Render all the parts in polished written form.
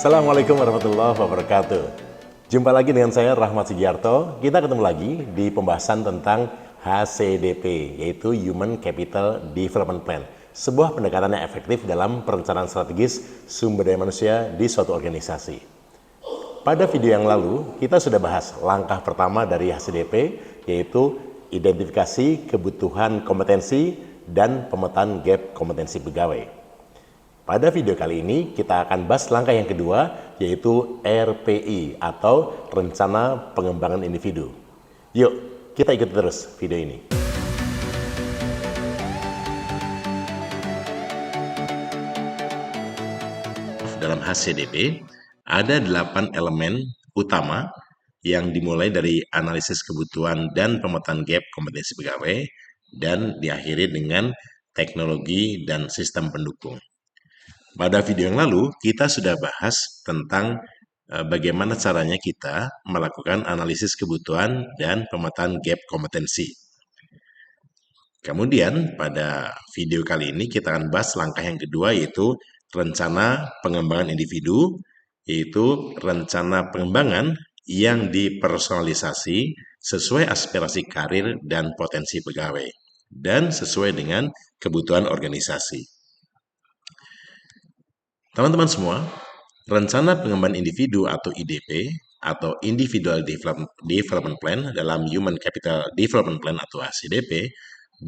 Assalamualaikum warahmatullahi wabarakatuh. Jumpa lagi dengan saya Rahmat Sugiarto. Kita ketemu lagi di pembahasan tentang HCDP, yaitu Human Capital Development Plan. Sebuah pendekatan yang efektif dalam perencanaan strategis sumber daya manusia di suatu organisasi. Pada video yang lalu, kita sudah bahas langkah pertama dari HCDP, yaitu identifikasi kebutuhan kompetensi dan pemetaan gap kompetensi pegawai. Pada video kali ini, kita akan bahas langkah yang kedua, yaitu RPI atau Rencana Pengembangan Individu. Yuk, kita ikuti terus video ini. Dalam HCDP, ada 8 elemen utama yang dimulai dari analisis kebutuhan dan pemetaan gap kompetensi pegawai dan diakhiri dengan teknologi dan sistem pendukung. Pada video yang lalu, kita sudah bahas tentang bagaimana caranya kita melakukan analisis kebutuhan dan pemetaan gap kompetensi. Kemudian, pada video kali ini kita akan bahas langkah yang kedua, yaitu rencana pengembangan individu, yaitu rencana pengembangan yang dipersonalisasi sesuai aspirasi karir dan potensi pegawai, dan sesuai dengan kebutuhan organisasi. Teman-teman semua, rencana pengembangan individu atau IDP atau Individual Development Plan dalam Human Capital Development Plan atau HCDP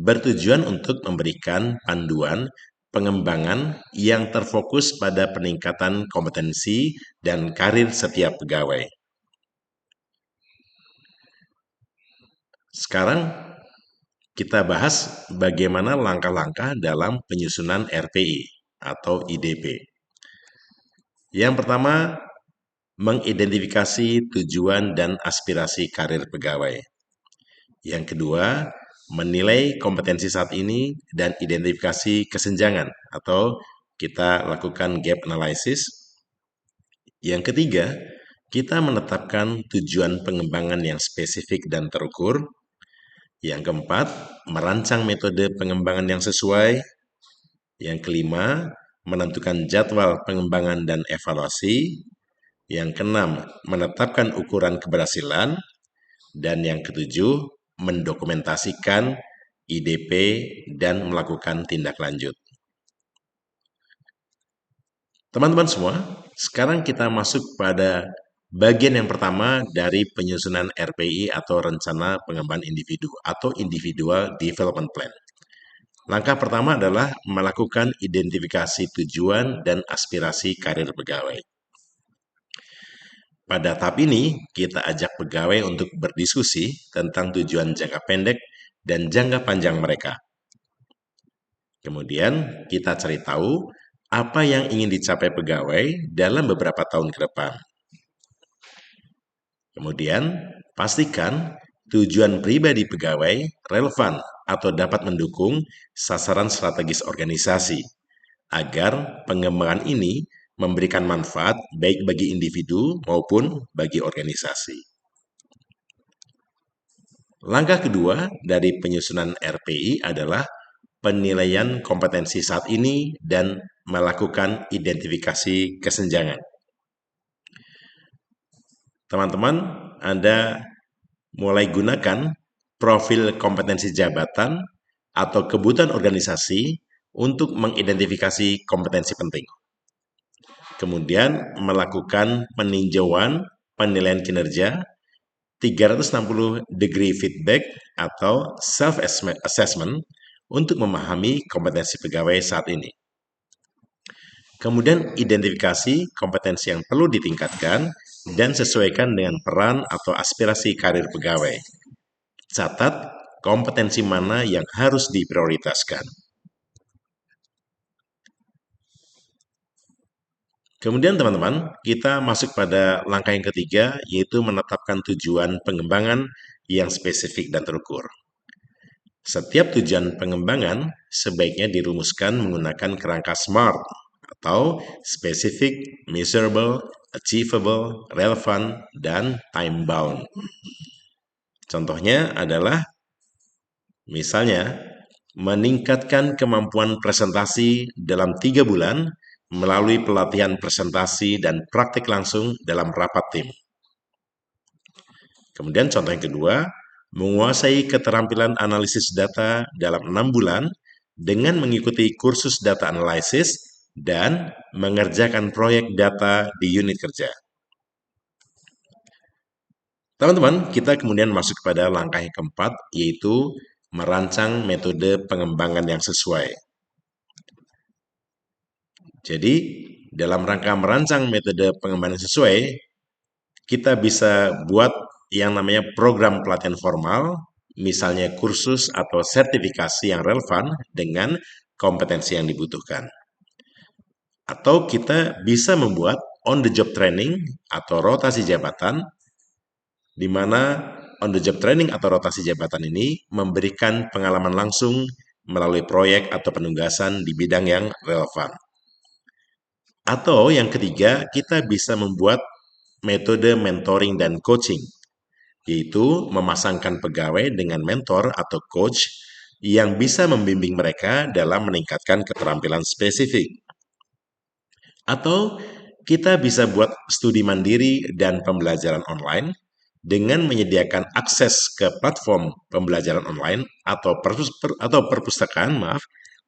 bertujuan untuk memberikan panduan pengembangan yang terfokus pada peningkatan kompetensi dan karir setiap pegawai. Sekarang kita bahas bagaimana langkah-langkah dalam penyusunan RPI atau IDP. Yang pertama, mengidentifikasi tujuan dan aspirasi karir pegawai. Yang kedua, menilai kompetensi saat ini dan identifikasi kesenjangan atau kita lakukan gap analysis. Yang ketiga, kita menetapkan tujuan pengembangan yang spesifik dan terukur. Yang keempat, merancang metode pengembangan yang sesuai. Yang kelima, menentukan jadwal pengembangan dan evaluasi. Yang keenam, menetapkan ukuran keberhasilan. Dan yang ketujuh, mendokumentasikan IDP dan melakukan tindak lanjut. Teman-teman semua, sekarang kita masuk pada bagian yang pertama dari penyusunan RPI atau Rencana Pengembangan Individu atau Individual Development Plan. Langkah pertama adalah melakukan identifikasi tujuan dan aspirasi karir pegawai. Pada tahap ini, kita ajak pegawai untuk berdiskusi tentang tujuan jangka pendek dan jangka panjang mereka. Kemudian, kita cari tahu apa yang ingin dicapai pegawai dalam beberapa tahun ke depan. Kemudian, pastikan tujuan pribadi pegawai relevan atau dapat mendukung sasaran strategis organisasi, agar pengembangan ini memberikan manfaat baik bagi individu maupun bagi organisasi. Langkah kedua dari penyusunan RPI adalah penilaian kompetensi saat ini dan melakukan identifikasi kesenjangan. Teman-teman, Anda mulai gunakan profil kompetensi jabatan atau kebutuhan organisasi untuk mengidentifikasi kompetensi penting. Kemudian melakukan peninjauan penilaian kinerja, 360 degree feedback atau self-assessment untuk memahami kompetensi pegawai saat ini. Kemudian identifikasi kompetensi yang perlu ditingkatkan dan sesuaikan dengan peran atau aspirasi karir pegawai. Catat kompetensi mana yang harus diprioritaskan. Kemudian teman-teman, kita masuk pada langkah yang ketiga, yaitu menetapkan tujuan pengembangan yang spesifik dan terukur. Setiap tujuan pengembangan sebaiknya dirumuskan menggunakan kerangka SMART atau Specific, Measurable, Achievable, Relevant, dan Time Bound. Contohnya adalah misalnya meningkatkan kemampuan presentasi dalam 3 bulan melalui pelatihan presentasi dan praktik langsung dalam rapat tim. Kemudian contoh yang kedua, menguasai keterampilan analisis data dalam 6 bulan dengan mengikuti kursus data analisis dan mengerjakan proyek data di unit kerja. Teman-teman, kita kemudian masuk pada langkah yang keempat, yaitu merancang metode pengembangan yang sesuai. Jadi, dalam rangka merancang metode pengembangan yang sesuai, kita bisa buat yang namanya program pelatihan formal, misalnya kursus atau sertifikasi yang relevan dengan kompetensi yang dibutuhkan. Atau kita bisa membuat on-the-job training atau rotasi jabatan, di mana on-the-job training atau rotasi jabatan ini memberikan pengalaman langsung melalui proyek atau penugasan di bidang yang relevan. Atau yang ketiga, kita bisa membuat metode mentoring dan coaching, yaitu memasangkan pegawai dengan mentor atau coach yang bisa membimbing mereka dalam meningkatkan keterampilan spesifik. Atau kita bisa buat studi mandiri dan pembelajaran online dengan menyediakan akses ke platform pembelajaran online atau perpustakaan,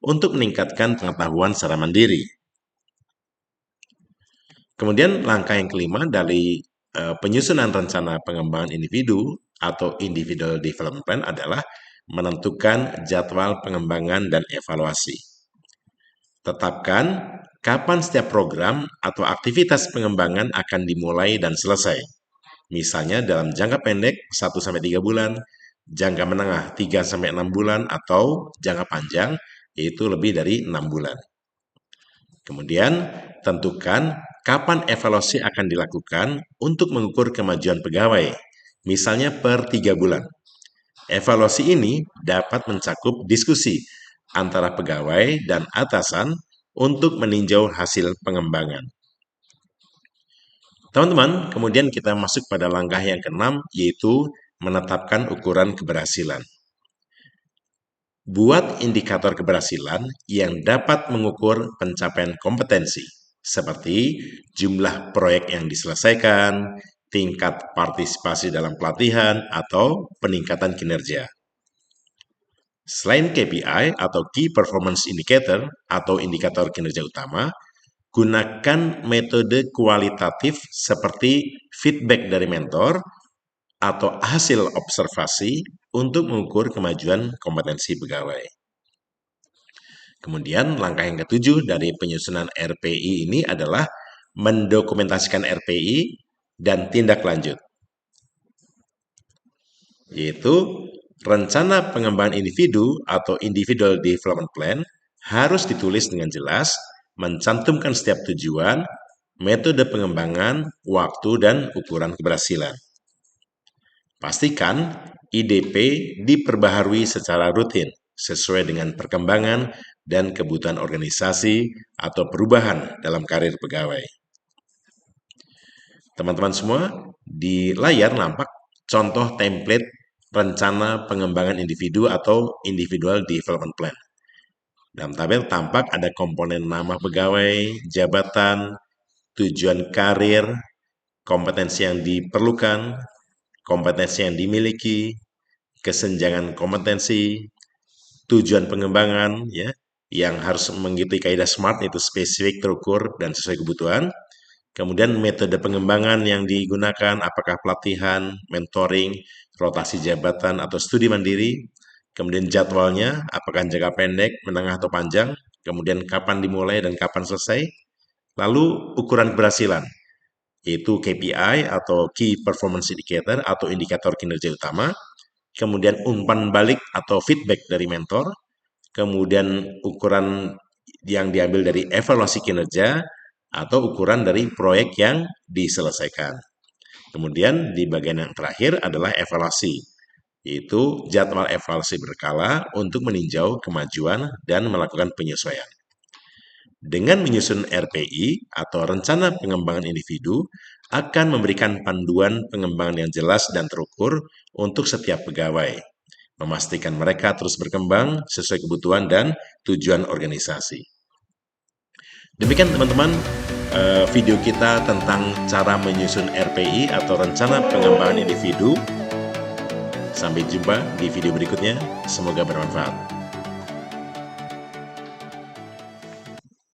untuk meningkatkan pengetahuan secara mandiri. Kemudian langkah yang kelima dari penyusunan rencana pengembangan individu atau individual development plan adalah menentukan jadwal pengembangan dan evaluasi. Tetapkan kapan setiap program atau aktivitas pengembangan akan dimulai dan selesai. Misalnya dalam jangka pendek 1-3 bulan, jangka menengah 3-6 bulan, atau jangka panjang yaitu lebih dari 6 bulan. Kemudian tentukan kapan evaluasi akan dilakukan untuk mengukur kemajuan pegawai, misalnya per 3 bulan. Evaluasi ini dapat mencakup diskusi antara pegawai dan atasan untuk meninjau hasil pengembangan. Teman-teman, kemudian kita masuk pada langkah yang keenam, yaitu menetapkan ukuran keberhasilan. Buat indikator keberhasilan yang dapat mengukur pencapaian kompetensi, seperti jumlah proyek yang diselesaikan, tingkat partisipasi dalam pelatihan, atau peningkatan kinerja. Selain KPI atau Key Performance Indicator atau indikator kinerja utama, gunakan metode kualitatif seperti feedback dari mentor atau hasil observasi untuk mengukur kemajuan kompetensi pegawai. Kemudian langkah yang ketujuh dari penyusunan RPI ini adalah mendokumentasikan RPI dan tindak lanjut, yaitu rencana pengembangan individu atau individual development plan harus ditulis dengan jelas, mencantumkan setiap tujuan, metode pengembangan, waktu, dan ukuran keberhasilan. Pastikan IDP diperbaharui secara rutin sesuai dengan perkembangan dan kebutuhan organisasi atau perubahan dalam karir pegawai. Teman-teman semua, di layar nampak contoh template rencana pengembangan individu atau individual development plan. Dalam tabel tampak ada komponen nama pegawai, jabatan, tujuan karir, kompetensi yang diperlukan, kompetensi yang dimiliki, kesenjangan kompetensi, tujuan pengembangan, ya, yang harus mengikuti kaidah SMART, itu spesifik, terukur, dan sesuai kebutuhan. Kemudian metode pengembangan yang digunakan, apakah pelatihan, mentoring, rotasi jabatan, atau studi mandiri. Kemudian jadwalnya, apakah jangka pendek, menengah, atau panjang. Kemudian kapan dimulai dan kapan selesai. Lalu ukuran keberhasilan, yaitu KPI atau Key Performance Indicator atau indikator kinerja utama, kemudian umpan balik atau feedback dari mentor, kemudian ukuran yang diambil dari evaluasi kinerja atau ukuran dari proyek yang diselesaikan. Kemudian di bagian yang terakhir adalah evaluasi, yaitu jadwal evaluasi berkala untuk meninjau kemajuan dan melakukan penyesuaian. Dengan menyusun RPI atau rencana pengembangan individu akan memberikan panduan pengembangan yang jelas dan terukur untuk setiap pegawai, memastikan mereka terus berkembang sesuai kebutuhan dan tujuan organisasi. Demikian teman-teman video kita tentang cara menyusun RPI atau rencana pengembangan individu. Sampai jumpa di video berikutnya. Semoga bermanfaat.